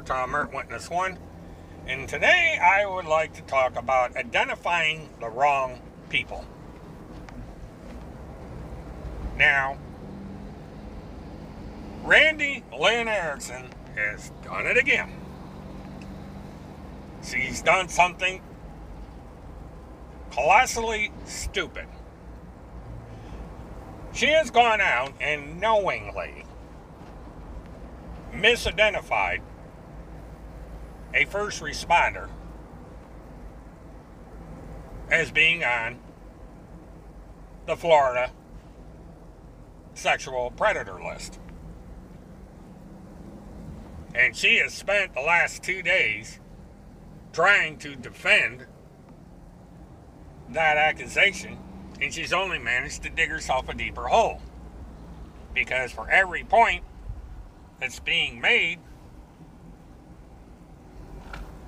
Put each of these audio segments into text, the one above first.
to Alert Witness 1, and today I would like to talk about identifying the wrong people. Now, RANDI LYNN ERICKSON has done it again. She's done something colossally stupid. She has gone out and knowingly misidentified a first responder as being on the Florida sexual predator list. And she has spent the last 2 days trying to defend that accusation, and she's only managed to dig herself a deeper hole. Because for every point that's being made,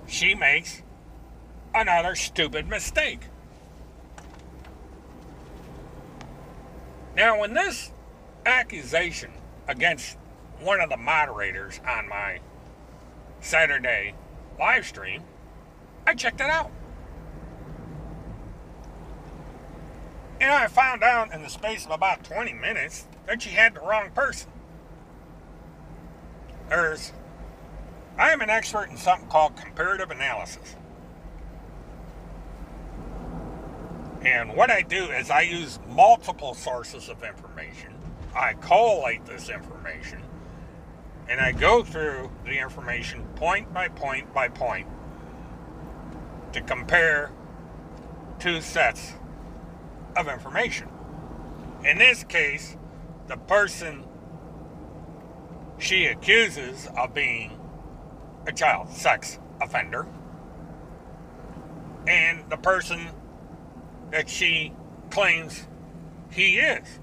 she makes another stupid mistake. Now, when this accusation against one of the moderators on my Saturday live stream, I checked it out. And I found out in the space of about 20 minutes that she had the wrong person. I am an expert in something called comparative analysis. And what I do is I use multiple sources of information. I collate this information. And I go through the information point by point by point to compare two sets of information. In this case, the person she accuses of being a child sex offender and the person that she claims he is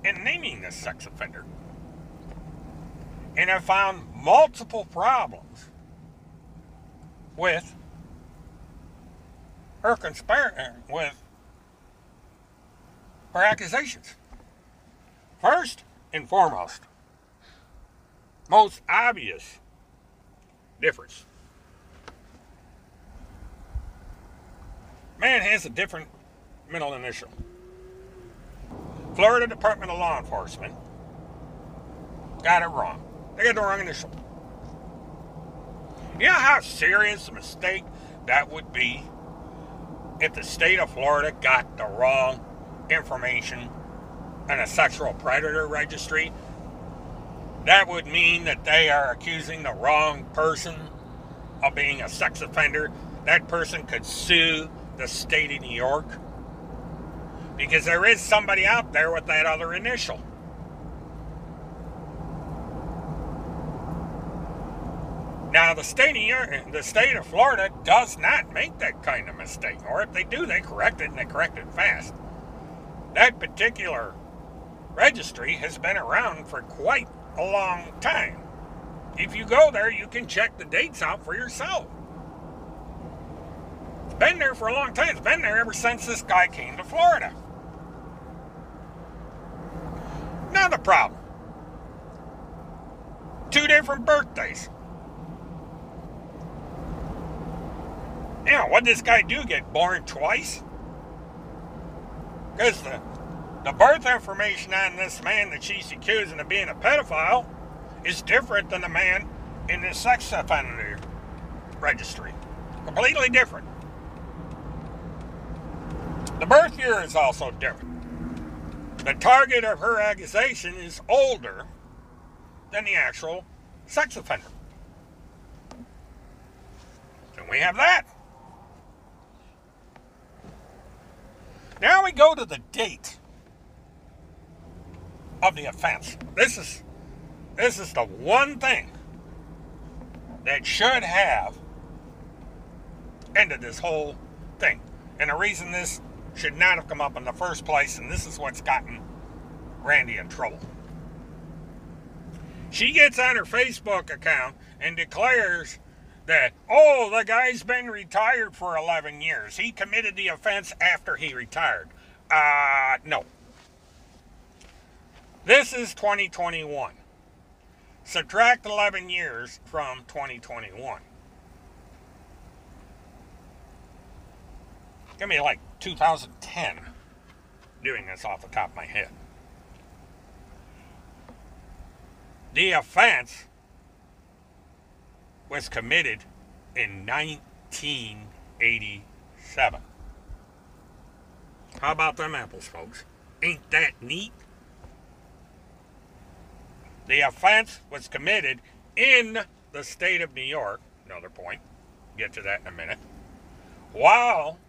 in naming this sex offender. And I found multiple problems with her with her accusations. First and foremost, most obvious difference. Man has a different middle initial. Florida Department of Law Enforcement got it wrong. They got the wrong initial. You know how serious a mistake that would be if the state of Florida got the wrong information in a sexual predator registry? That would mean that they are accusing the wrong person of being a sex offender. That person could sue the state of New York because there is somebody out there with that other initial. Now, the state of Florida does not make that kind of mistake, or if they do, they correct it, and they correct it fast. That particular registry has been around for quite a long time. If you go there, you can check the dates out for yourself. It's been there for a long time. It's been there ever since this guy came to Florida. Now the problem. 2 different birthdays. Now, what did this guy do? Get born twice? Because the birth information on this man that she's accusing of being a pedophile is different than the man in the sex offender registry. Completely different. The birth year is also different. The target of her accusation is older than the actual sex offender. So we have that. Now we go to the date of the offense. This is the one thing that should have ended this whole thing. And the reason this should not have come up in the first place, and this is what's gotten RANDI in trouble. She gets on her Facebook account and declares that, oh, the guy's been retired for 11 years. He committed the offense after he retired. No. This is 2021. Subtract 11 years from 2021. Give me like 2010 doing this off the top of my head. The offense was committed in 1987. How about them apples, folks? Ain't that neat? The offense was committed in the state of New York. Another point. Get to that in a minute. While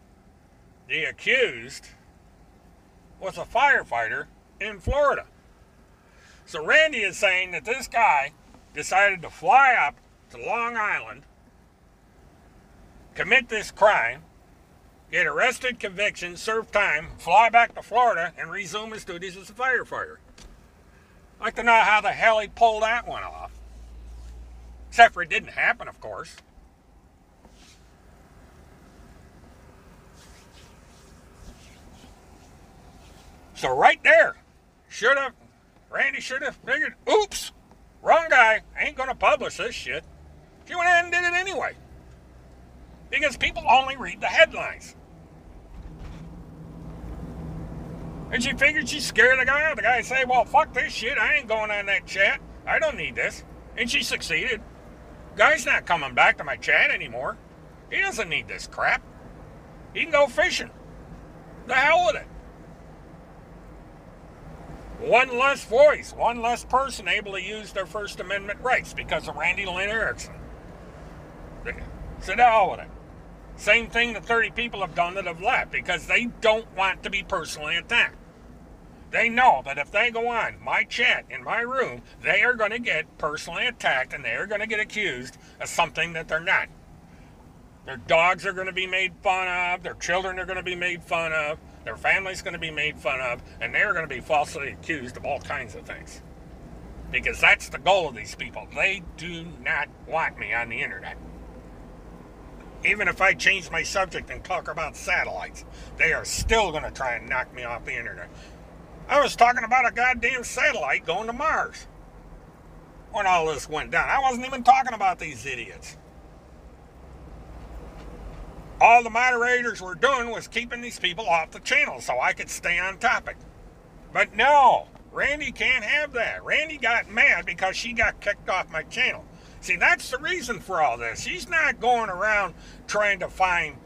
the accused was a firefighter in Florida. So Randy is saying that this guy decided to fly up to Long Island, commit this crime, get arrested, conviction, serve time, fly back to Florida, and resume his duties as a firefighter. I'd like to know how the hell he pulled that one off. Except for it didn't happen, of course. So right there, Randy should have figured, oops, wrong guy, ain't going to publish this shit. She went ahead and did it anyway. Because people only read the headlines. And she figured she'd scare the guy. The guy would say, well, fuck this shit. I ain't going on that chat. I don't need this. And she succeeded. Guy's not coming back to my chat anymore. He doesn't need this crap. He can go fishing. The hell with it. One less voice, one less person able to use their First Amendment rights because of RANDI, LYNN, ERICKSON. So the hell with it. Same thing that 30 people have done that have left because they don't want to be personally attacked. They know that if they go on my chat in my room, they are going to get personally attacked and they are going to get accused of something that they're not. Their dogs are going to be made fun of, their children are going to be made fun of, their family's going to be made fun of, and they're going to be falsely accused of all kinds of things. Because that's the goal of these people. They do not want me on the internet. Even if I change my subject and talk about satellites, they are still going to try and knock me off the internet. I was talking about a goddamn satellite going to Mars when all this went down. I wasn't even talking about these idiots. All the moderators were doing was keeping these people off the channel so I could stay on topic. But no, Randy can't have that. Randy got mad because she got kicked off my channel. See, that's the reason for all this. She's not going around trying to find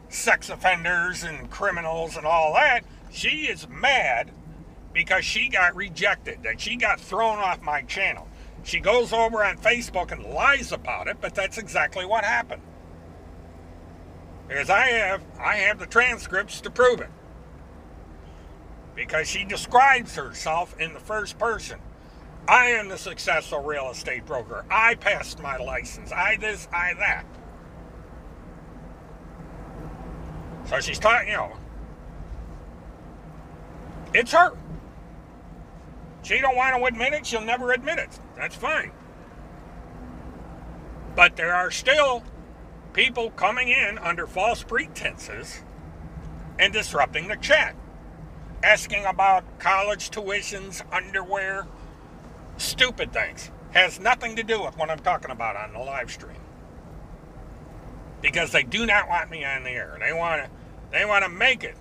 sex offenders and criminals and all that. She is mad because she got rejected, that she got thrown off my channel. She goes over on Facebook and lies about it, but that's exactly what happened. Because I have the transcripts to prove it. Because she describes herself in the first person. I am the successful real estate broker. I passed my license. I this, I that. So she's talking, it's her. She don't want to admit it, she'll never admit it. That's fine. But there are still people coming in under false pretenses and disrupting the chat. Asking about college tuitions, underwear, stupid things. Has nothing to do with what I'm talking about on the live stream. Because they do not want me on the air. They want to make it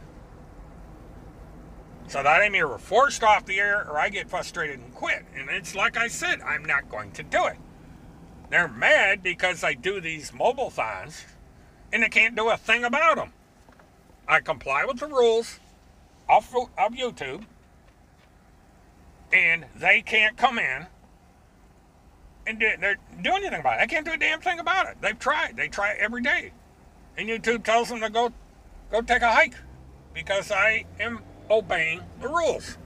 so that I'm either forced off the air or I get frustrated and quit. And it's like I said, I'm not going to do it. They're mad because I do these mobile-thons and they can't do a thing about them. I comply with the rules of YouTube and they can't come in and do anything about it. They can't do a damn thing about it. They've tried. They try every day. And YouTube tells them to go take a hike because I am obeying the rules.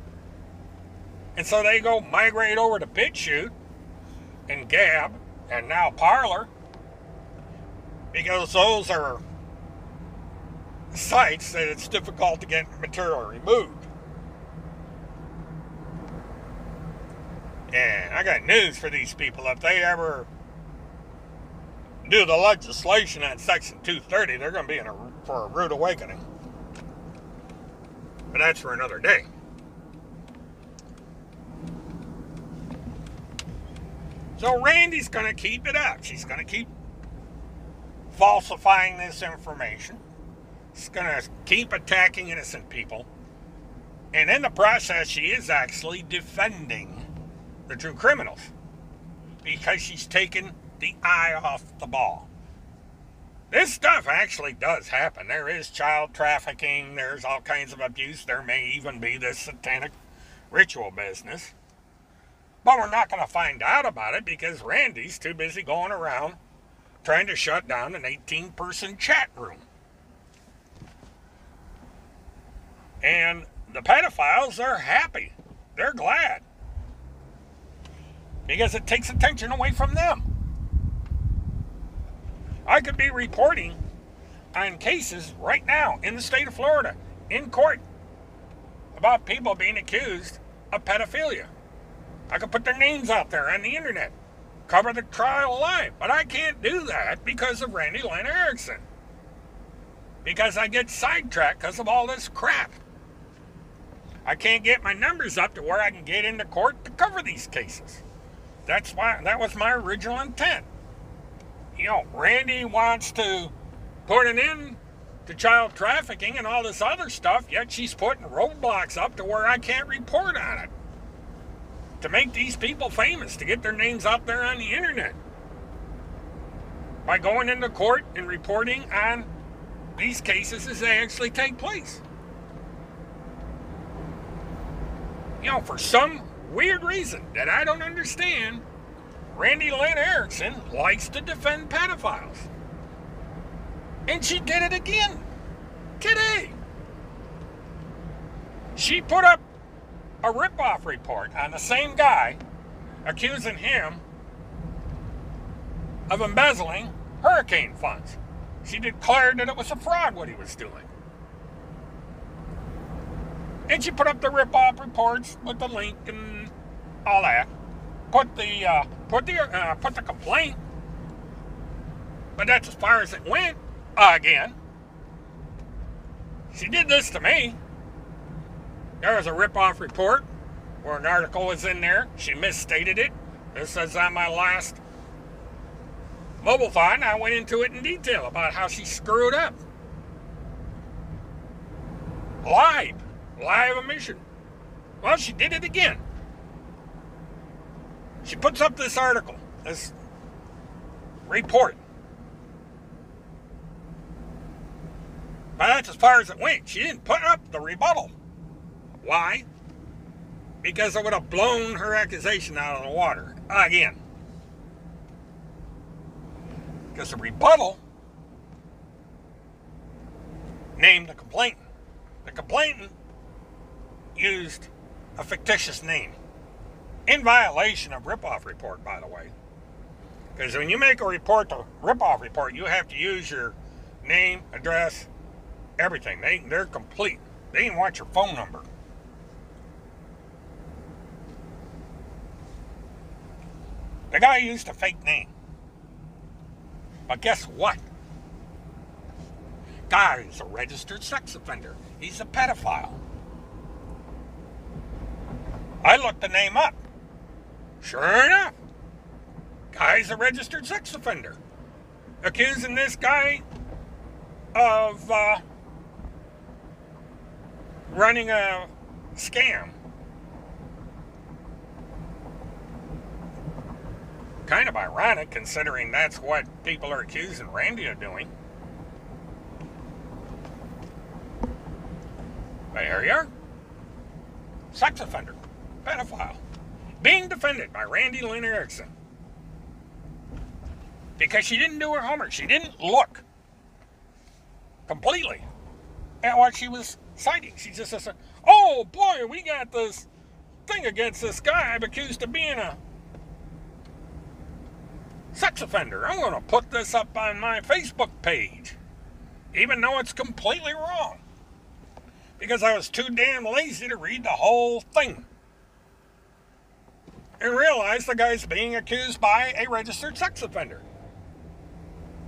And so they go migrate over to BitChute and Gab and now Parler because those are sites that it's difficult to get material removed. And I got news for these people. If they ever do the legislation on Section 230, they're going to be for a rude awakening. But that's for another day. So Randy's going to keep it up. She's going to keep falsifying this information. She's going to keep attacking innocent people. And in the process, she is actually defending the true criminals because she's taken the eye off the ball. This stuff actually does happen. There is child trafficking. There's all kinds of abuse. There may even be this satanic ritual business. But we're not going to find out about it because Randy's too busy going around trying to shut down an 18-person chat room. And the pedophiles are happy. They're glad. Because it takes attention away from them. I could be reporting on cases right now in the state of Florida, in court, about people being accused of pedophilia. I could put their names out there on the internet, cover the trial live, but I can't do that because of Randy LYNN ERICKSON. Because I get sidetracked because of all this crap. I can't get my numbers up to where I can get into court to cover these cases. That was my original intent. You know, Randy wants to put an end to child trafficking and all this other stuff, yet she's putting roadblocks up to where I can't report on it. To make these people famous, to get their names out there on the internet. By going into court and reporting on these cases as they actually take place. You know, for some weird reason that I don't understand, Randy LYNN ERICKSON likes to defend pedophiles. And she did it again today. She put up a rip-off report on the same guy, accusing him of embezzling hurricane funds. She declared that it was a fraud what he was doing. And she put up the rip-off reports with the link and all that. Put the complaint. But that's as far as it went. Again. She did this to me. There was a rip-off report where an article was in there. She misstated it. This is on my last mobile thon. I went into it in detail about how she screwed up. Lied of omission. Well, she did it again. She puts up this article, this report. But that's as far as it went. She didn't put up the rebuttal. Why? Because it would have blown her accusation out of the water. Again. Because the rebuttal named the complainant. The complainant used a fictitious name. In violation of rip-off report, by the way. Because when you make a report, the rip-off report, you have to use your name, address, everything. They're complete. They didn't want your phone number. The guy used a fake name. But guess what? Guy's a registered sex offender. He's a pedophile. I looked the name up. Sure enough, guy's a registered sex offender. Accusing this guy of running a scam. Kind of ironic considering that's what people are accusing Randy of doing. But here you are. Sex offender. Pedophile. Being defended by Randy LYNN ERICKSON. Because she didn't do her homework. She didn't look completely at what she was citing. She just said, oh boy, we got this thing against this guy I'm accused of being a sex offender. I'm going to put this up on my Facebook page. Even though it's completely wrong. Because I was too damn lazy to read the whole thing. And realize the guy's being accused by a registered sex offender.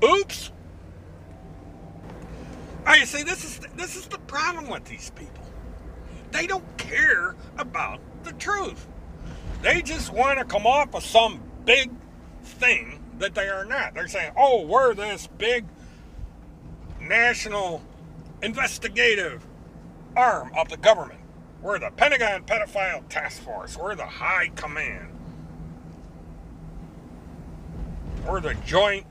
Oops. I see, this is the problem with these people. They don't care about the truth. They just want to come off with some big thing that they are not. They're saying, oh, we're this big national investigative arm of the government. We're the Pentagon Pedophile Task Force. We're the High Command. Or the Joint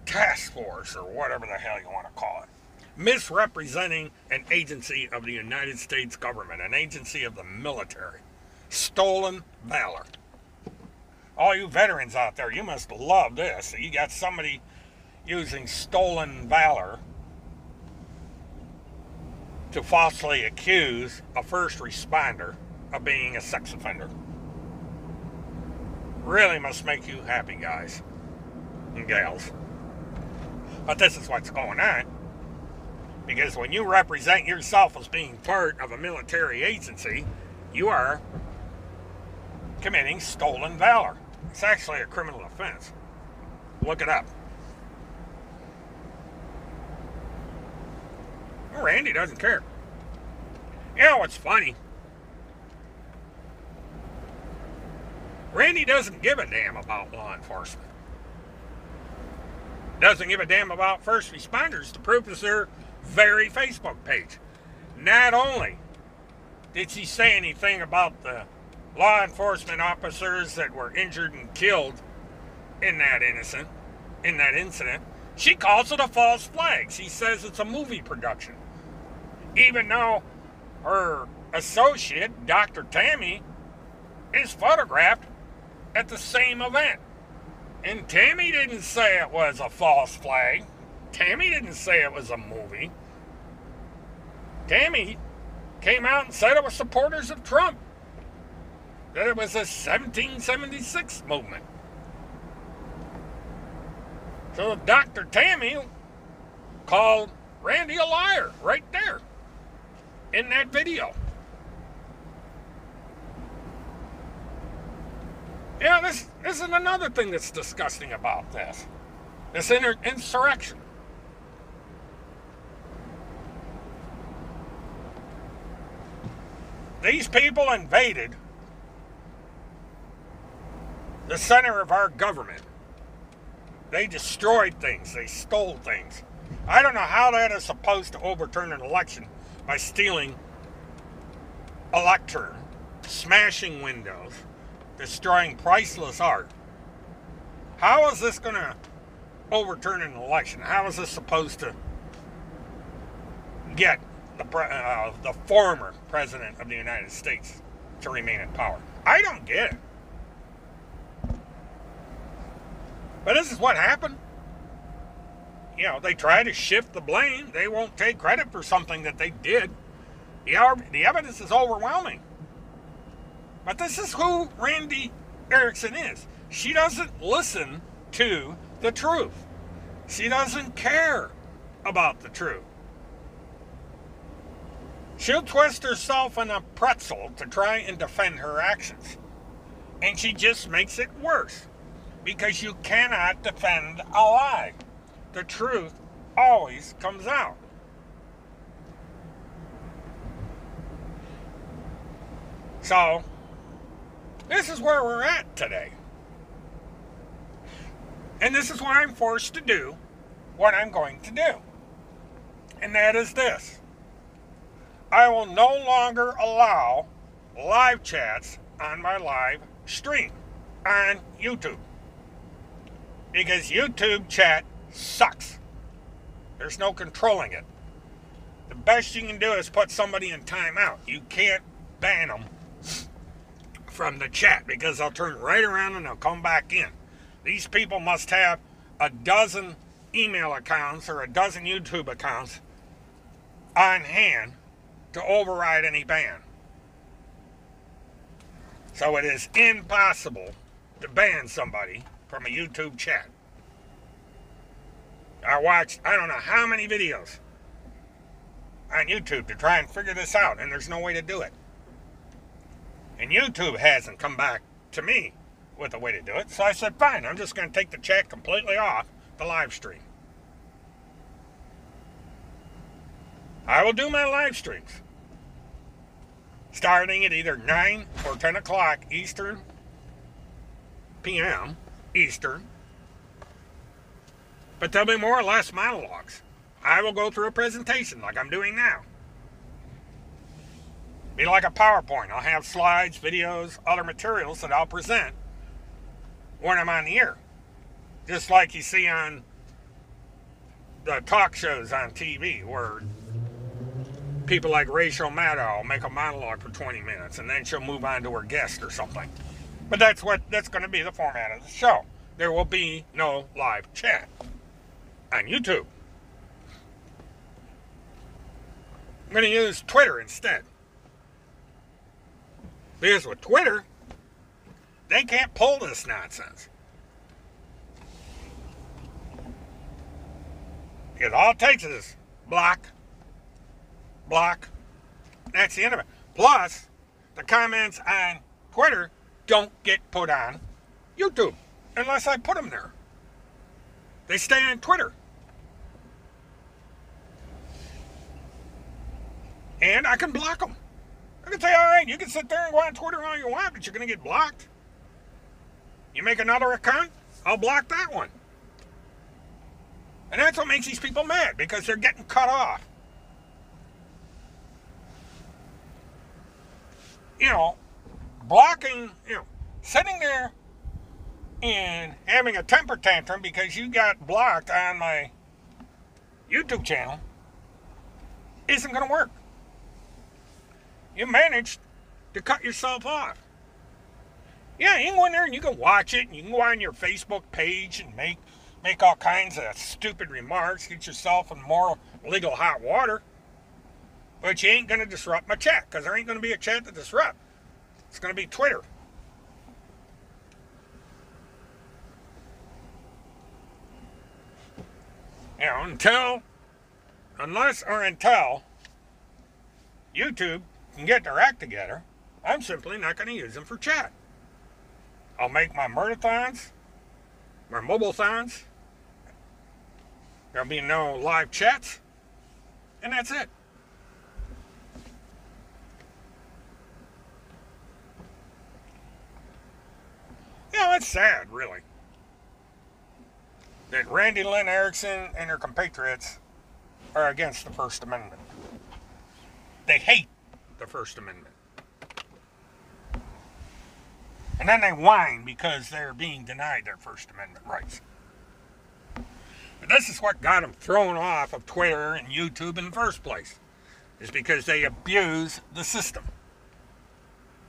Task Force, or whatever the hell you want to call it. Misrepresenting an agency of the United States government, an agency of the military. Stolen valor. All you veterans out there, you must love this. You got somebody using stolen valor to falsely accuse a first responder of being a sex offender. Really must make you happy, guys and gals. But this is what's going on. Because when you represent yourself as being part of a military agency, you are committing stolen valor. It's actually a criminal offense. Look it up. Randy doesn't care. You know what's funny? Randy doesn't give a damn about law enforcement. Doesn't give a damn about first responders. The proof is their very Facebook page. Not only did she say anything about the law enforcement officers that were injured and killed in that incident, she calls it a false flag. She says it's a movie production. Even though her associate, Dr. Tammy, is photographed at the same event. And Tammy didn't say it was a false flag. Tammy didn't say it was a movie. Tammy came out and said it was supporters of Trump. That it was a 1776 movement. So Dr. Tammy called Randy a liar right there in that video. Yeah, this is another thing that's disgusting about this. This insurrection. These people invaded the center of our government. They destroyed things. They stole things. I don't know how that is supposed to overturn an election by stealing a lectern, smashing windows, destroying priceless art. How is this going to overturn an election? How is this supposed to get the former president of the United States to remain in power? I don't get it. But this is what happened. You know, they try to shift the blame. They won't take credit for something that they did. The evidence is overwhelming. But this is who RANDI ERICKSON is. She doesn't listen to the truth. She doesn't care about the truth. She'll twist herself in a pretzel to try and defend her actions. And she just makes it worse. Because you cannot defend a lie. The truth always comes out. So, this is where we're at today. And this is why I'm forced to do what I'm going to do. And that is this. I will no longer allow live chats on my live stream on YouTube. Because YouTube chat sucks. There's no controlling it. The best you can do is put somebody in timeout. You can't ban them from the chat because they'll turn right around and they'll come back in. These people must have a dozen email accounts or a dozen YouTube accounts on hand to override any ban. So it is impossible to ban somebody from a YouTube chat. I watched I don't know how many videos on YouTube to try and figure this out, and there's no way to do it. And YouTube hasn't come back to me with a way to do it, so I said, fine, I'm just going to take the chat completely off the live stream. I will do my live streams starting at either 9 or 10 o'clock Eastern, p.m. Eastern, But there'll be more or less monologues. I will go through a presentation like I'm doing now. Be like a PowerPoint. I'll have slides, videos, other materials that I'll present when I'm on the air. Just like you see on the talk shows on TV where people like Rachel Maddow will make a monologue for 20 minutes and then she'll move on to her guest or something. But that's going to be the format of the show. There will be no live chat on YouTube. I'm going to use Twitter instead. Because with Twitter, they can't pull this nonsense. Because all it takes is block. That's the end of it. Plus, the comments on Twitter don't get put on YouTube unless I put them there. They stay on Twitter. And I can block them. I can say, all right, you can sit there and go on Twitter all you want, but you're going to get blocked. You make another account, I'll block that one. And that's what makes these people mad, because they're getting cut off. Blocking, sitting there and having a temper tantrum because you got blocked on my YouTube channel isn't going to work. You managed to cut yourself off. Yeah, you can go in there and you can watch it, and you can go on your Facebook page and make all kinds of stupid remarks, get yourself in more legal hot water. But you ain't going to disrupt my chat, because there ain't going to be a chat to disrupt. It's going to be Twitter. Until YouTube can get their act together, I'm simply not going to use them for chat. I'll make my murder-thons, my mobile-thons. There'll be no live chats, and that's it. It's sad, really, that RANDI, LYNN, ERICKSON, and their compatriots are against the First Amendment. They hate the First Amendment. And then they whine because they're being denied their First Amendment rights. But this is what got them thrown off of Twitter and YouTube in the first place, is because they abuse the system.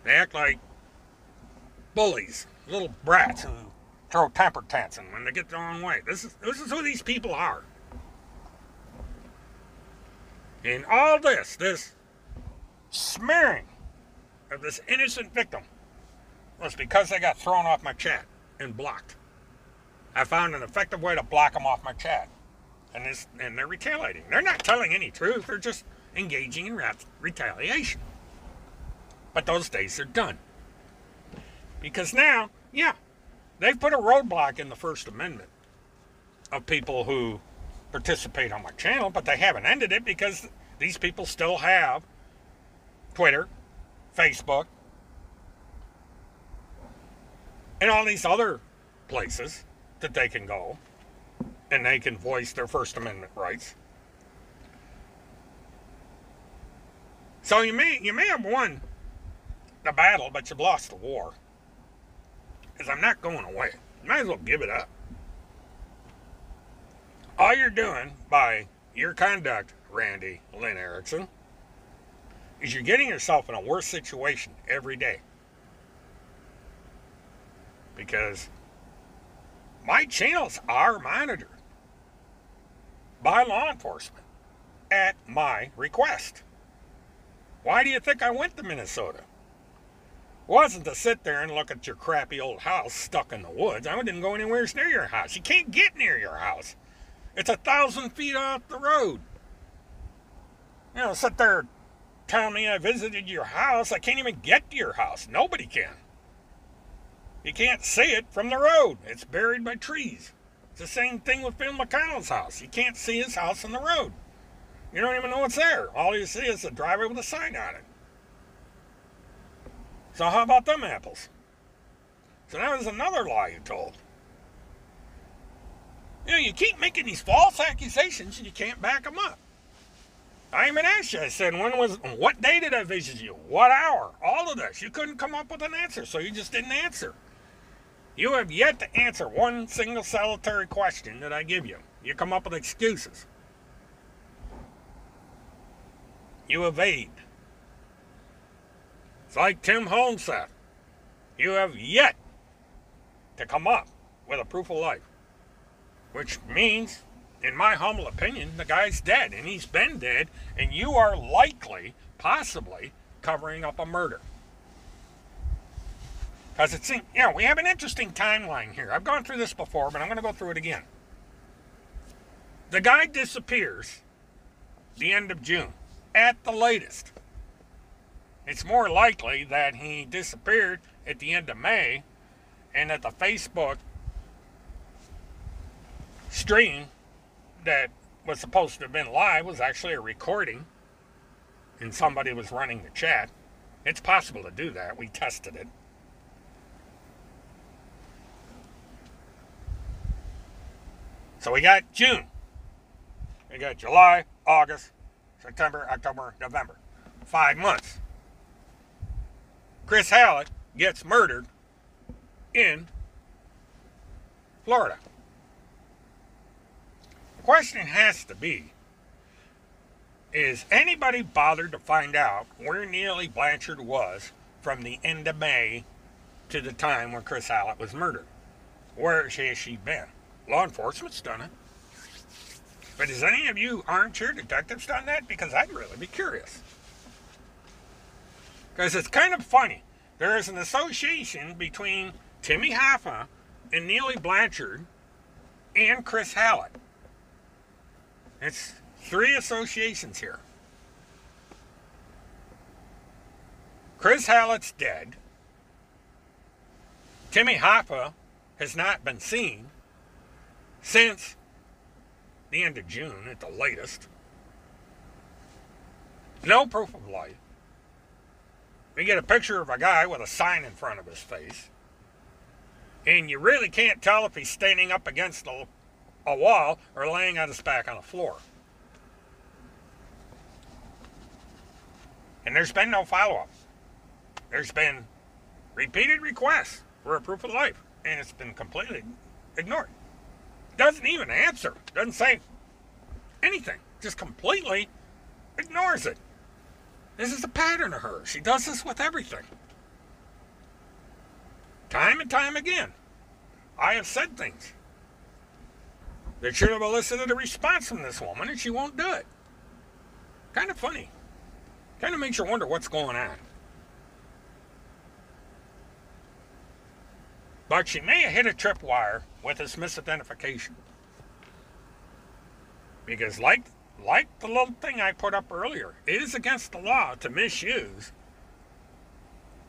They act like bullies, little brats who throw temper tantrums when they get the wrong way. This is who these people are. And all this smearing of this innocent victim was because they got thrown off my chat and blocked. I found an effective way to block them off my chat. And they're retaliating. They're not telling any truth. They're just engaging in retaliation. But those days are done. Because now, they've put a roadblock in the First Amendment of people who participate on my channel, but they haven't ended it because these people still have Twitter, Facebook, and all these other places that they can go and they can voice their First Amendment rights. So you may have won the battle, but you've lost the war. Because I'm not going away. You might as well give it up. All you're doing by your conduct, RANDI, LYNN, ERICKSON, is you're getting yourself in a worse situation every day. Because my channels are monitored by law enforcement at my request. Why do you think I went to Minnesota? It wasn't to sit there and look at your crappy old house stuck in the woods. I didn't go anywhere near your house. You can't get near your house. It's 1,000 feet off the road. Sit there telling me I visited your house. I can't even get to your house. Nobody can. You can't see it from the road. It's buried by trees. It's the same thing with Phil McConnell's house. You can't see his house on the road. You don't even know it's there. All you see is a driveway with a sign on it. So how about them apples? So that was another lie you told. You know, you keep making these false accusations and you can't back them up. I even asked you, I said, what day did I visit you? What hour? All of this. You couldn't come up with an answer, so you just didn't answer. You have yet to answer one single solitary question that I give you. You come up with excuses. You evade. It's like Tim Holmes said. You have yet to come up with a proof of life. Which means, in my humble opinion, the guy's dead. And he's been dead. And you are likely, possibly, covering up a murder. Because it seems, you know, we have an interesting timeline here. I've gone through this before, but I'm going to go through it again. The guy disappears the end of June, at the latest. It's more likely that he disappeared at the end of May, and that the Facebook stream that was supposed to have been live was actually a recording, and somebody was running the chat. It's possible to do that. We tested it. So we got June. We got July, August, September, October, November. 5 months. Chris Hallett gets murdered in Florida. The question has to be, is anybody bothered to find out where Neely Blanchard was from the end of May to the time when Chris Hallett was murdered? Where has she been? Law enforcement's done it. But has any of you armchair detectives done that? Because I'd really be curious. Because it's kind of funny. There is an association between Timmy Hoffa and Neely Blanchard and Chris Hallett. It's 3 associations here. Chris Hallett's dead. Timmy Hoffa has not been seen since the end of June at the latest. No proof of life. We get a picture of a guy with a sign in front of his face. And you really can't tell if he's standing up against a wall or laying on his back on the floor. And there's been no follow-up. There's been repeated requests for a proof of life, and it's been completely ignored. Doesn't even answer. Doesn't say anything. Just completely ignores it. This is a pattern of hers. She does this with everything. Time and time again, I have said things that should have elicited a response from this woman, and she won't do it. Kind of funny. Kind of makes you wonder what's going on. But she may have hit a tripwire with this misidentification. Because like the little thing I put up earlier, it is against the law to misuse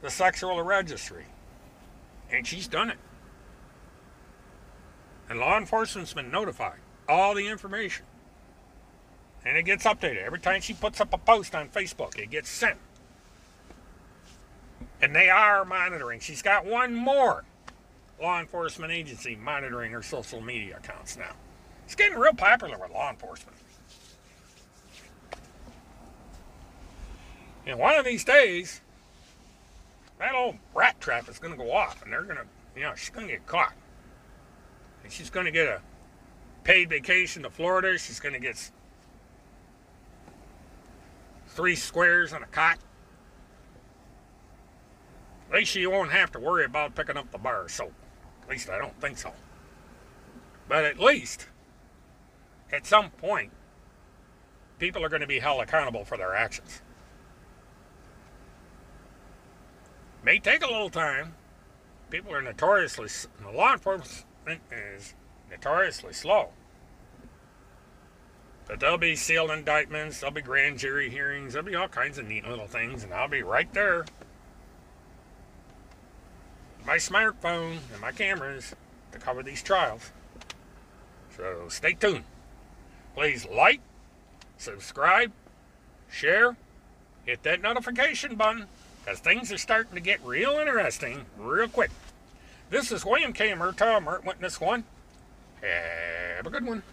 the sexual registry. And she's done it. And law enforcement's been notified. All the information. And it gets updated. Every time she puts up a post on Facebook, it gets sent. And they are monitoring. She's got one more law enforcement agency monitoring her social media accounts now. It's getting real popular with law enforcement. And one of these days, that old rat trap is going to go off, and they're going to, she's going to get caught. And she's going to get a paid vacation to Florida. She's going to get 3 squares and a cot. At least she won't have to worry about picking up the bar of soap. At least I don't think so. But at least, at some point, people are going to be held accountable for their actions. May take a little time. People are notoriously, law enforcement is notoriously slow. But there'll be sealed indictments, there'll be grand jury hearings, there'll be all kinds of neat little things, and I'll be right there. My smartphone and my cameras to cover these trials. So stay tuned. Please like, subscribe, share, hit that notification button, because things are starting to get real interesting real quick. This is William K. Murtaugh, Mert Witness 1, Have a good one.